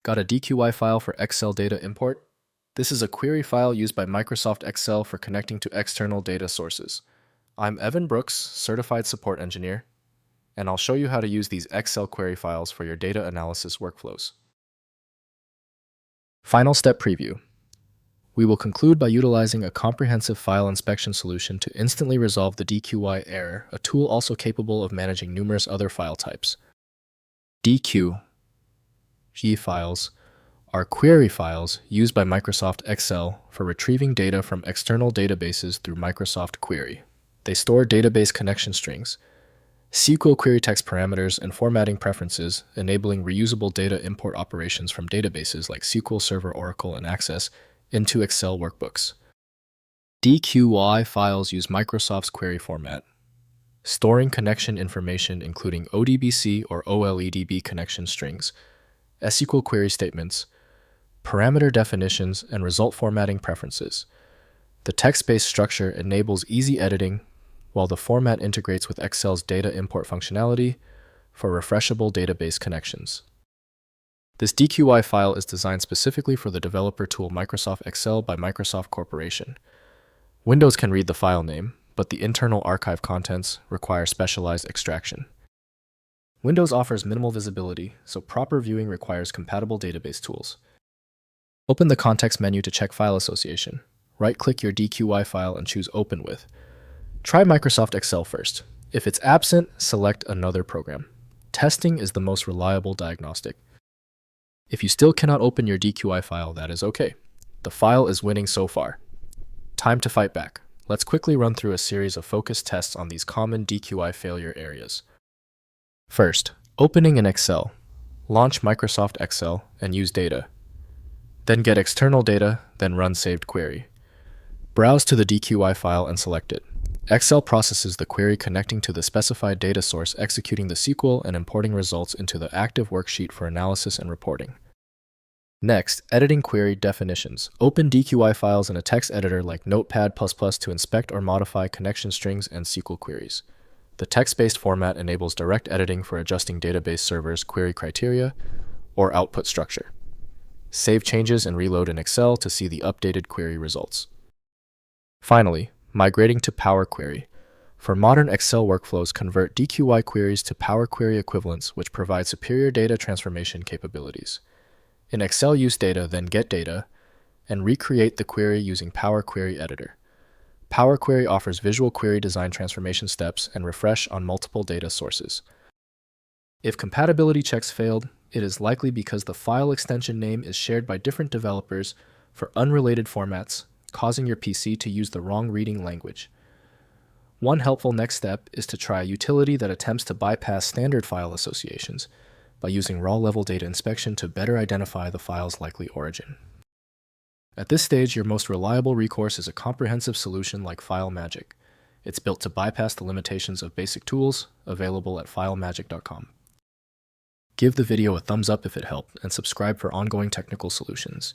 Got a DQY file for Excel data import? This is a query file used by Microsoft Excel for connecting to external data sources. I'm Evan Brooks, Certified Support Engineer, and I'll show you how to use these Excel query files for your data analysis workflows. Final step preview. We will conclude by utilizing a comprehensive file inspection solution to instantly resolve the DQY error, a tool also capable of managing numerous other file types. DQY Files are query files used by Microsoft Excel for retrieving data from external databases through Microsoft Query. They store database connection strings, SQL query text parameters, and formatting preferences, enabling reusable data import operations from databases like SQL Server, Oracle, and Access into Excel workbooks. DQY files use Microsoft's query format, storing connection information including ODBC or OLEDB connection strings, SQL query statements, parameter definitions, and result formatting preferences. The text-based structure enables easy editing, while the format integrates with Excel's data import functionality for refreshable database connections. This DQY file is designed specifically for the developer tool Microsoft Excel by Microsoft Corporation. Windows can read the file name, but the internal archive contents require specialized extraction. Windows offers minimal visibility, so proper viewing requires compatible database tools. Open the context menu to check file association. Right-click your DQY file and choose Open With. Try Microsoft Excel first. If it's absent, select another program. Testing is the most reliable diagnostic. If you still cannot open your DQY file, that is okay. The file is winning so far. Time to fight back. Let's quickly run through a series of focused tests on these common DQY failure areas. First, opening in Excel. Launch Microsoft Excel and use data. Then get external data, then run saved query. Browse to the DQY file and select it. Excel processes the query connecting to the specified data source, executing the SQL and importing results into the active worksheet for analysis and reporting. Next, editing query definitions. Open DQY files in a text editor like Notepad++ to inspect or modify connection strings and SQL queries. The text-based format enables direct editing for adjusting database servers' query criteria or output structure. Save changes and reload in Excel to see the updated query results. Finally, migrating to Power Query. For modern Excel workflows, convert DQY queries to Power Query equivalents, which provide superior data transformation capabilities. In Excel, use data, then get data, and recreate the query using Power Query Editor. Power Query offers visual query design transformation steps and refresh on multiple data sources. If compatibility checks failed, it is likely because the file extension name is shared by different developers for unrelated formats, causing your PC to use the wrong reading language. One helpful next step is to try a utility that attempts to bypass standard file associations by using raw-level data inspection to better identify the file's likely origin. At this stage, your most reliable recourse is a comprehensive solution like FileMagick. It's built to bypass the limitations of basic tools, available at filemagick.com. Give the video a thumbs up if it helped, and subscribe for ongoing technical solutions.